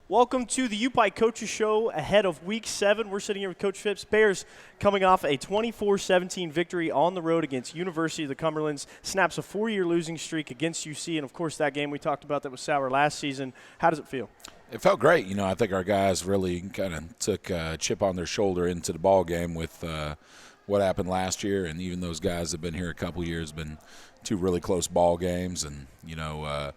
Welcome to the UPIKE Coaches Show ahead of Week 7. We're sitting here with Coach Phipps. Bears coming off a 24-17 victory on the road against University of the Cumberlands. Snaps a 4-year losing streak against UC. And, of course, that game we talked about that was sour last season. How does it feel? It felt great. You know, I think our guys really kind of took a chip on their shoulder into the ball game with what happened last year. And even those guys that have been here a couple years, been two really close ball games. And, you know,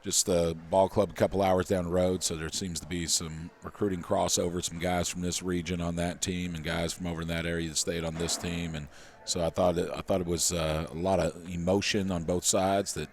just the ball club a couple hours down the road, so there seems to be some recruiting crossover, some guys from this region on that team and guys from over in that area that stayed on this team. And so I thought it was a lot of emotion on both sides that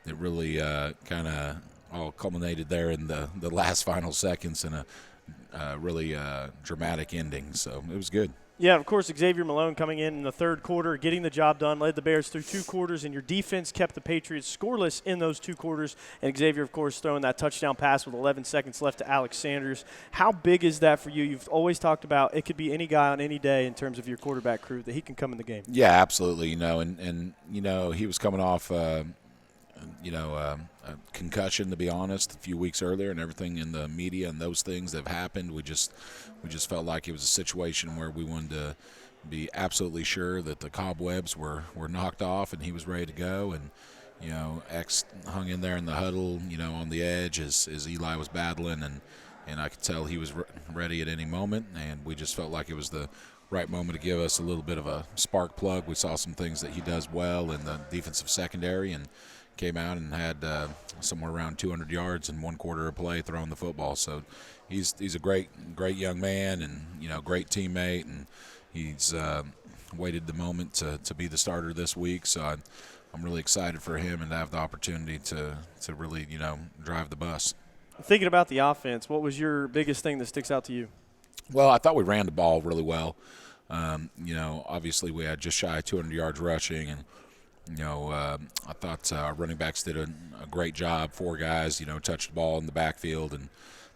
really kind of all culminated there in the last final seconds in a really dramatic ending. So it was good. Yeah, of course, Xavier Malone coming in the third quarter, getting the job done, led the Bears through 2 quarters, and your defense kept the Patriots scoreless in those 2 quarters. And Xavier, of course, throwing that touchdown pass with 11 seconds left to Alex Sanders. How big is that for you? You've always talked about it could be any guy on any day in terms of your quarterback crew, that he can come in the game. Yeah, absolutely. You know, and you know, he was coming off a concussion, to be honest, a few weeks earlier, and everything in the media and those things that have happened. We just felt like it was a situation where we wanted to be absolutely sure that the cobwebs were knocked off and he was ready to go. And, you know, X hung in there in the huddle, you know, on the edge as Eli was battling, and I could tell he was ready at any moment, and we just felt like it was the right moment to give us a little bit of a spark plug. We saw some things that he does well in the defensive secondary, and came out and had somewhere around 200 yards in 1 quarter of play throwing the football. So he's a great young man, and, you know, great teammate, and he's waited the moment to be the starter this week. So I'm really excited for him and to have the opportunity to really, you know, drive the bus. Thinking about the offense, what was your biggest thing that sticks out to you? Well, I thought we ran the ball really well. You know, obviously we had just shy of 200 yards rushing, and you know, I thought our running backs did a great job. 4 guys, you know, touched the ball in the backfield, and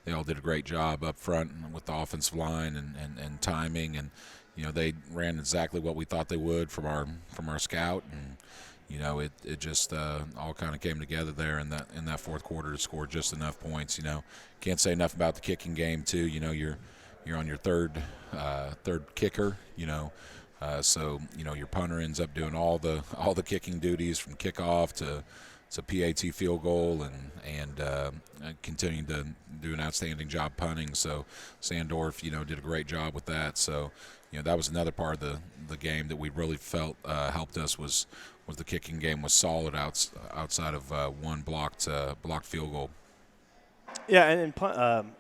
they all did a great job up front with the offensive line and timing. And, you know, they ran exactly what we thought they would from our scout. And, you know, it just all kind of came together there in that fourth quarter to score just enough points. You know, can't say enough about the kicking game too. You know, you're on your third kicker. You know. So, you know, your punter ends up doing all the kicking duties from kickoff to PAT field goal and continuing to do an outstanding job punting. So Sandorf, you know, did a great job with that. So, you know, that was another part of the game that we really felt helped us was the kicking game was solid outside of one blocked field goal. Yeah, and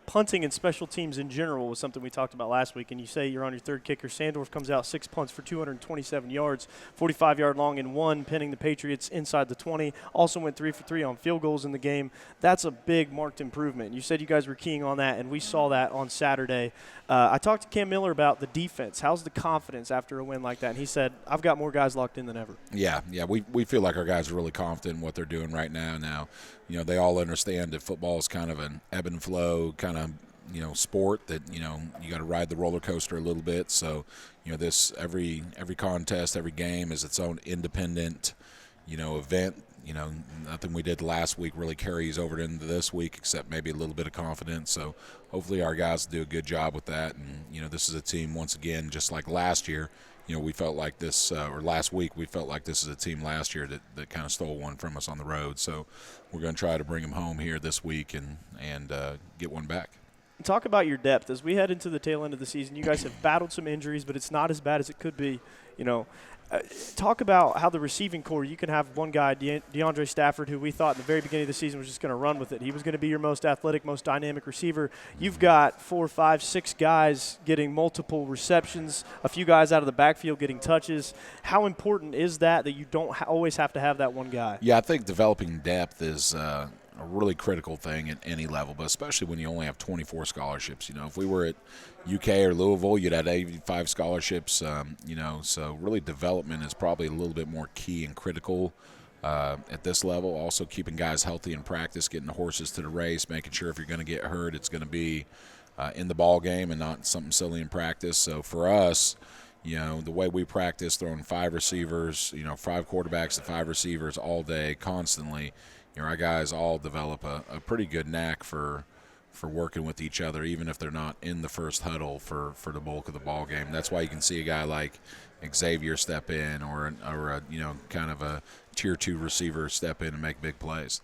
punting and special teams in general was something we talked about last week. And you say you're on your third kicker. Sandorf comes out 6 punts for 227 yards, 45-yard long and 1, pinning the Patriots inside the 20. Also went 3 for 3 on field goals in the game. That's a big marked improvement. You said you guys were keying on that, and we saw that on Saturday. I talked to Cam Miller about the defense. How's the confidence after a win like that? And he said, I've got more guys locked in than ever. Yeah, we feel like our guys are really confident in what they're doing right now. Now, you know, they all understand that football is kind of an ebb and flow kind of, you know, sport that, you know, you got to ride the roller coaster a little bit. So, you know, this every contest, every game is its own independent, you know, event. You know, nothing we did last week really carries over into this week except maybe a little bit of confidence. So hopefully our guys do a good job with that. And, you know, this is a team, once again, just like last year, you know, we felt like this, or last week, we felt like this is a team last year that kind of stole one from us on the road. So we're going to try to bring them home here this week and get one back. Talk about your depth. As we head into the tail end of the season, you guys have battled some injuries, but it's not as bad as it could be. You know, talk about how the receiving core, you can have one guy, DeAndre Stafford, who we thought in the very beginning of the season was just going to run with it. He was going to be your most athletic, most dynamic receiver. You've got 4, 5, 6 guys getting multiple receptions, a few guys out of the backfield getting touches. How important is that you don't always have to have that one guy? Yeah, I think developing depth is a really critical thing at any level, but especially when you only have 24 scholarships. You know, if we were at UK or Louisville, you'd have 85 scholarships, you know, so really development is probably a little bit more key and critical at this level. Also keeping guys healthy in practice, getting the horses to the race, making sure if you're going to get hurt, it's going to be in the ball game and not something silly in practice. So for us, you know, the way we practice, throwing 5 receivers, you know, 5 quarterbacks and 5 receivers all day constantly, you know, our guys all develop a pretty good knack for for working with each other, even if they're not in the first huddle for the bulk of the ball game. That's why you can see a guy like Xavier step in, or a kind of a tier 2 receiver step in and make big plays.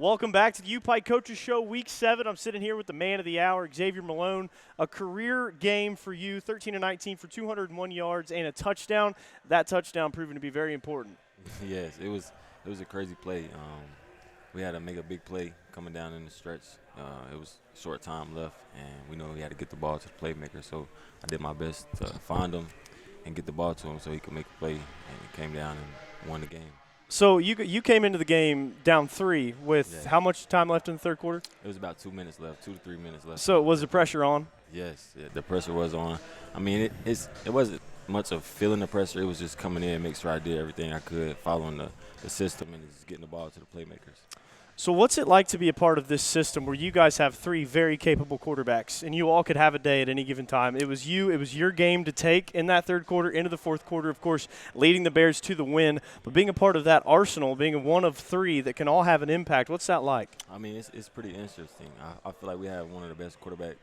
Welcome back to the UPIKE Coaches Show, Week 7. I'm sitting here with the man of the hour, Xavier Malone. A career game for you, 13-19 for 201 yards and a touchdown. That touchdown proving to be very important. Yes, it was a crazy play. We had to make a big play coming down in the stretch. It was short time left, and we know we had to get the ball to the playmaker. So I did my best to find him and get the ball to him so he could make a play, and he came down and won the game. So you came into the game down 3 with how much time left in the third quarter? It was about 2 minutes left, 2 to 3 minutes left. So was the pressure on? Yes, the pressure was on. I mean, it wasn't much of feeling the pressure. It was just coming in, make sure I did everything I could, following the system and just getting the ball to the playmakers. So what's it like to be a part of this system where you guys have 3 very capable quarterbacks and you all could have a day at any given time? It was your game to take in that third quarter, into the fourth quarter, of course, leading the Bears to the win. But being a part of that arsenal, being one of 3 that can all have an impact, what's that like? I mean, it's pretty interesting. I feel like we have one of the best quarterback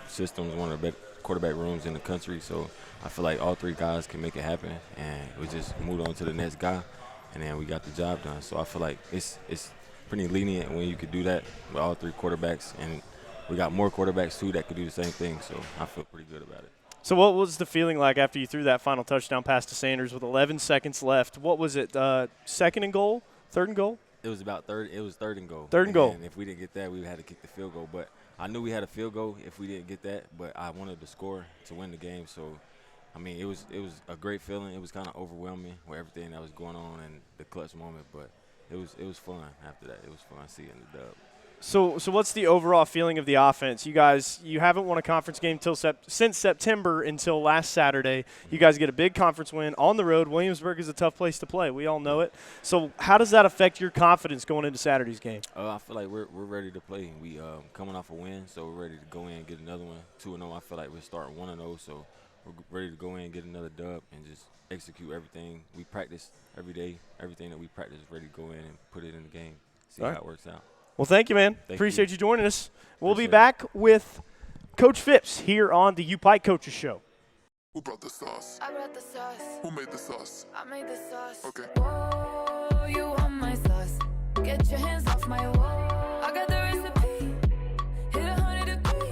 systems, one of the best quarterback rooms in the country. So I feel like all 3 guys can make it happen, and we just moved on to the next guy, and then we got the job done. So I feel like it's pretty lenient when you could do that with all 3 quarterbacks, and we got more quarterbacks too that could do the same thing, so I feel pretty good about it. So what was the feeling like after you threw that final touchdown pass to Sanders with 11 seconds left? What was it, second and goal, third and goal? It was about third. It was third and goal. Third and goal. And if we didn't get that, we had to kick the field goal. But I knew we had a field goal if we didn't get that, but I wanted to score to win the game. So, I mean, it was a great feeling. It was kind of overwhelming with everything that was going on and the clutch moment, but it was fun after that. It was fun seeing the dub. So what's the overall feeling of the offense? You guys, you haven't won a conference game since September until last Saturday. You guys get a big conference win on the road. Williamsburg is a tough place to play. We all know it. So how does that affect your confidence going into Saturday's game? I feel like we're ready to play. We coming off a win, so we're ready to go in and get another one. 2-0. I feel like we're starting 1-0, so we're ready to go in and get another dub and just execute everything. We practice every day. Everything that we practice, ready to go in and put it in the game. See how it works out. Well, thank you, man. Thank Appreciate you joining us. We'll be Appreciate back with Coach Phipps here on the UPIKE Coaches Show. Who brought the sauce? I brought the sauce. Who made the sauce? I made the sauce. Okay. Oh, you want my sauce? Get your hands off my wall. I got the recipe. Hit 100 degrees.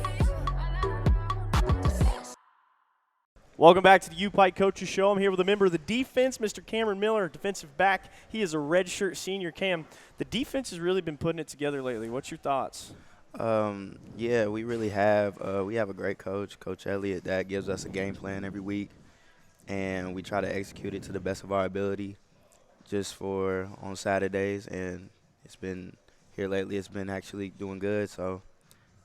Welcome back to the UPIKE Coaches Show. I'm here with a member of the defense, Mr. Cameron Miller, defensive back. He is a redshirt senior. Cam, the defense has really been putting it together lately. What's your thoughts? Yeah, we really have. We have a great coach, Coach Elliott, that gives us a game plan every week, and we try to execute it to the best of our ability just for on Saturdays. And it's been here lately, it's been actually doing good, so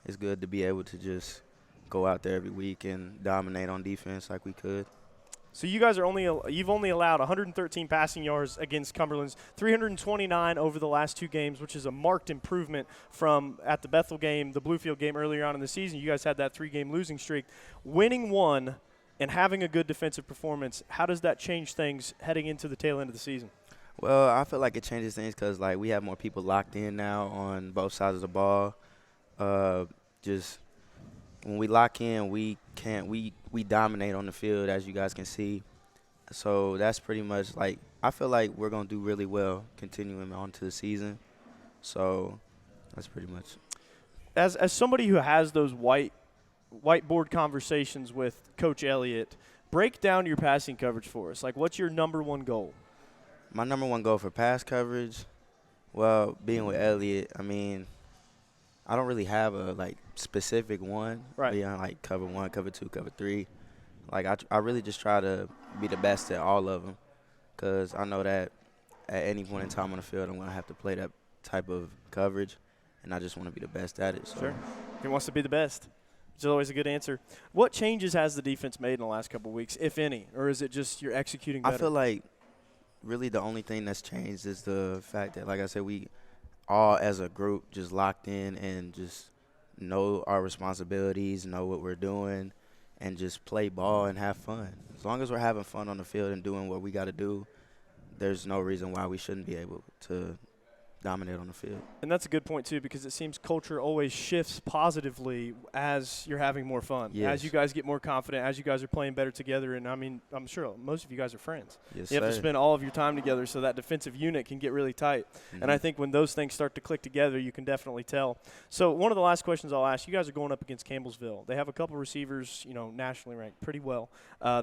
it's good to be able to just go out there every week and dominate on defense like we could. So you guys you've only allowed 113 passing yards against Cumberlands, 329 over the last 2 games, which is a marked improvement from at the Bethel game, the Bluefield game earlier on in the season. You guys had that 3-game losing streak. Winning one and having a good defensive performance, how does that change things heading into the tail end of the season? Well, I feel like it changes things because, like, we have more people locked in now on both sides of the ball. Just when we lock in, we dominate on the field, as you guys can see. So that's pretty much, like, I feel like we're going to do really well continuing on to the season. So that's pretty much. As somebody who has those whiteboard conversations with Coach Elliott, break down your passing coverage for us. Like, what's your number one goal? My number one goal for pass coverage, well, being with Elliott, I mean, I don't really have a, like, specific one. Right. Yeah, like cover 1, cover 2, cover 3. Like, I really just try to be the best at all of them because I know that at any point in time on the field I'm going to have to play that type of coverage, and I just want to be the best at it. So. Sure. He wants to be the best. Which is always a good answer. What changes has the defense made in the last couple of weeks, if any, or is it just you're executing better? I feel like really the only thing that's changed is the fact that, like I said, we all as a group just locked in and just know our responsibilities, know what we're doing, and just play ball and have fun. As long as we're having fun on the field and doing what we got to do, there's no reason why we shouldn't be able to dominate on the field. And that's a good point, too, because it seems culture always shifts positively as you're having more fun, Yes. as you guys get more confident, as you guys are playing better together. And, I mean, I'm sure most of you guys are friends. Yes, you have to sir. spend all of your time together so that defensive unit can get really tight. And I think when those things start to click together, you can definitely tell. So one of the last questions I'll ask, you guys are going up against Campbellsville. They have a couple receivers, you know, nationally ranked pretty well.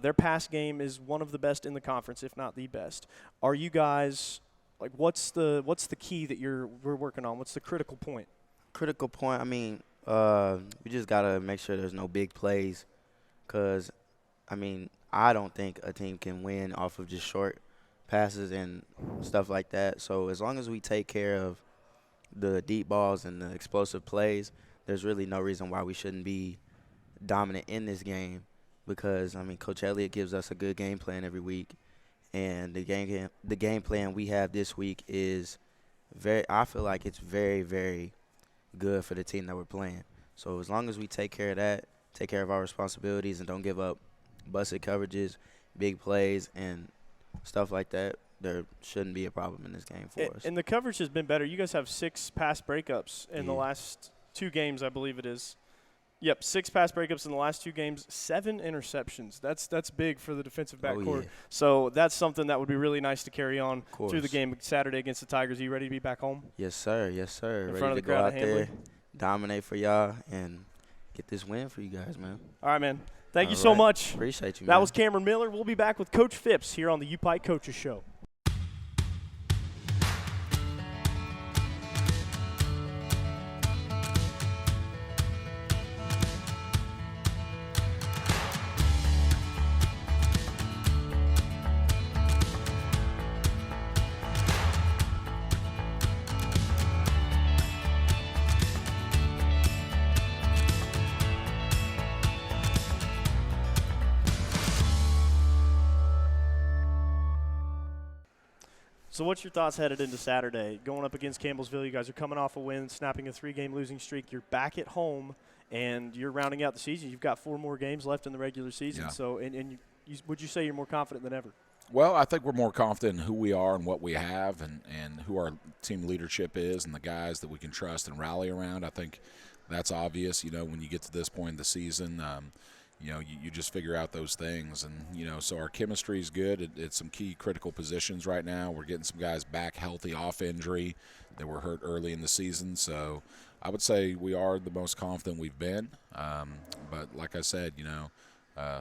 Their pass game is one of the best in the conference, if not the best. Are you guys – like, what's the key that we're working on? What's the critical point? Critical point, I mean, we just got to make sure there's no big plays because, I mean, I don't think a team can win off of just short passes and stuff like that. So as long as we take care of the deep balls and the explosive plays, there's really no reason why we shouldn't be dominant in this game because, I mean, Coach Elliott gives us a good game plan every week. And the game plan we have this week is I feel like it's very, very good for the team that we're playing. So as long as we take care of that, take care of our responsibilities and don't give up busted coverages, big plays, and stuff like that, there shouldn't be a problem in this game for us. And the coverage has been better. You guys have 6 pass breakups in the last 2 games, I believe it is. Yep, 6 pass breakups in the last 2 games, 7 interceptions. That's big for the defensive backcourt. Yeah. So that's something that would be really nice to carry on course. through the game Saturday against the Tigers. Are you ready to be back home? Yes, sir. Yes, sir. In Ready front of to the go crowd out at Hamley? there, dominate for y'all, and get this win for you guys, man. All right, man. Thank you All so right. much. Appreciate you, man. That was Cameron Miller. We'll be back with Coach Phipps here on the UPIKE Coaches Show. So what's your thoughts headed into Saturday? Going up against Campbellsville, you guys are coming off a win, snapping a 3-game losing streak. You're back at home, and you're rounding out the season. You've got 4 more games left in the regular season. Yeah. So, would you say you're more confident than ever? Well, I think we're more confident in who we are and what we have and who our team leadership is and the guys that we can trust and rally around. I think that's obvious, you know, when you get to this point in the season. You know, you just figure out those things. And, you know, so our chemistry is good at some key critical positions right now. We're getting some guys back healthy off injury that were hurt early in the season. So I would say we are the most confident we've been. But like I said, you know,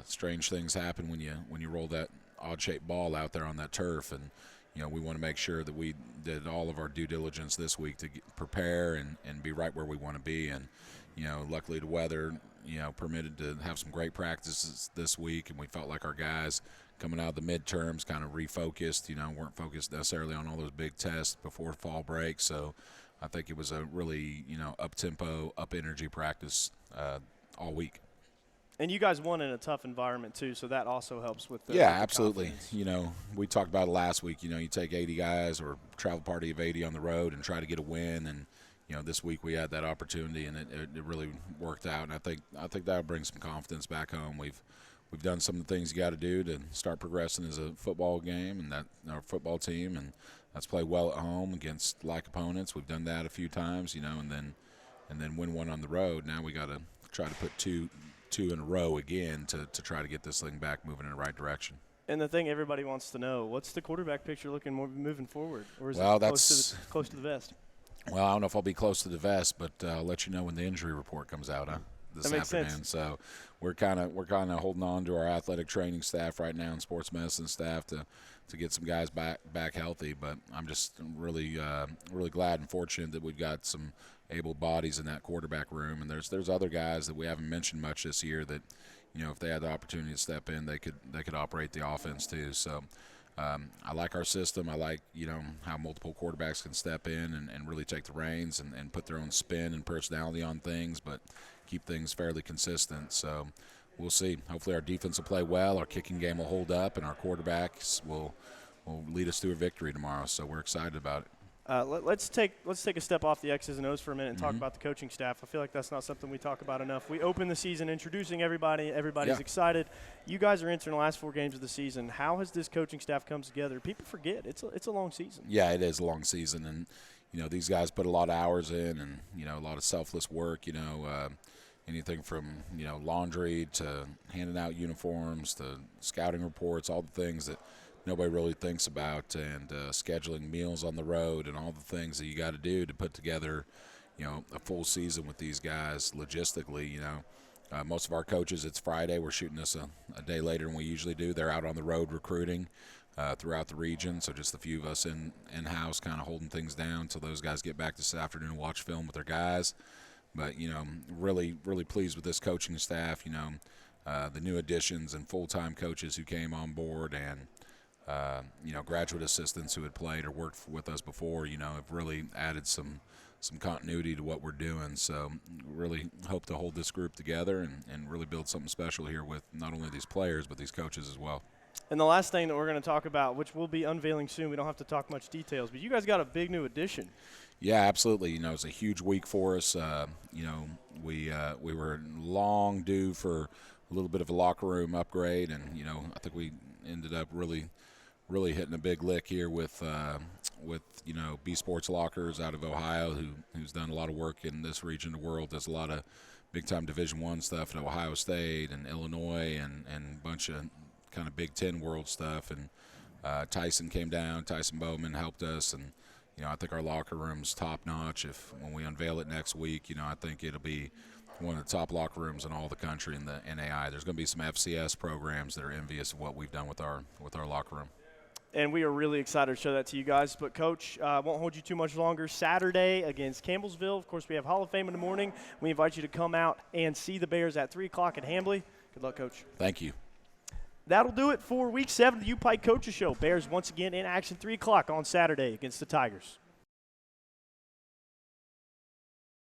strange things happen when you roll that odd-shaped ball out there on that turf. And, you know, we want to make sure that we did all of our due diligence this week to prepare and be right where we want to be. And, you know, luckily the weather, you know, permitted to have some great practices this week, and we felt like our guys coming out of the midterms kind of refocused, you know, weren't focused necessarily on all those big tests before fall break. So I think it was a really, you know, up-tempo, up-energy practice all week. And you guys won in a tough environment, too, so that also helps with the Yeah, with the absolutely. confidence. You know, we talked about it last week. You know, you take 80 guys or travel party of 80 on the road and try to get a win, and you know, this week we had that opportunity, and it really worked out. And I think that'll bring some confidence back home. We've done some of the things you got to do to start progressing as a football game, and that our football team, and that's play well at home against like opponents. We've done that a few times, you know, and then win one on the road. Now we got to try to put two in a row again to try to get this thing back moving in the right direction. And the thing everybody wants to know, what's the quarterback picture looking more moving forward? Or is Well, it close to the vest? Well, I don't know if I'll be close to the vest, but I'll let you know when the injury report comes out, this That makes afternoon. sense. So we're kind of holding on to our athletic training staff right now and sports medicine staff to get some guys back healthy. But I'm just really glad and fortunate that we've got some able bodies in that quarterback room, and there's other guys that we haven't mentioned much this year that, you know, if they had the opportunity to step in, they could operate the offense too. So I like our system. I like, how multiple quarterbacks can step in and really take the reins and put their own spin and personality on things, but keep things fairly consistent. So we'll see. Hopefully our defense will play well, our kicking game will hold up, and our quarterbacks will lead us to a victory tomorrow. So we're excited about it. Let's take a step off the X's and O's for a minute and talk about the coaching staff. I feel like that's not something we talk about enough. We open the season introducing everybody. Everybody's excited. You guys are entering the last 4 games of the season. How has this coaching staff come together? People forget it's a long season. Yeah, it is a long season, and these guys put a lot of hours in, and a lot of selfless work. Anything from laundry to handing out uniforms to scouting reports, all the things that nobody really thinks about, and scheduling meals on the road and all the things that you got to do to put together, a full season with these guys logistically. Most of our coaches, it's Friday. We're shooting this a day later than we usually do. They're out on the road recruiting throughout the region, so just a few of us in-house kind of holding things down until those guys get back this afternoon and watch film with their guys. But, really, really pleased with this coaching staff, the new additions and full-time coaches who came on board, and graduate assistants who had played or worked with us before, have really added some continuity to what we're doing. So really hope to hold this group together and really build something special here with not only these players but these coaches as well. And the last thing that we're going to talk about, which we'll be unveiling soon, we don't have to talk much details, but you guys got a big new addition. Yeah, absolutely. It's a huge week for us. We were long due for a little bit of a locker room upgrade, and I think we ended up really hitting a big lick here with B Sports Lockers out of Ohio, who's done a lot of work in this region of the world. Does a lot of big time Division I stuff at Ohio State and Illinois and a bunch of kind of Big Ten world stuff. And Tyson came down. Tyson Bowman helped us, and I think our locker room's top notch. When we unveil it next week, I think it'll be one of the top locker rooms in all the country in the NAI. There's going to be some FCS programs that are envious of what we've done with our locker room. And we are really excited to show that to you guys. But, Coach, won't hold you too much longer. Saturday against Campbellsville. Of course, we have Hall of Fame in the morning. We invite you to come out and see the Bears at 3 o'clock at Hambly. Good luck, Coach. Thank you. That'll do it for Week 7 of the UPIKE Coaches Show. Bears once again in action 3 o'clock on Saturday against the Tigers.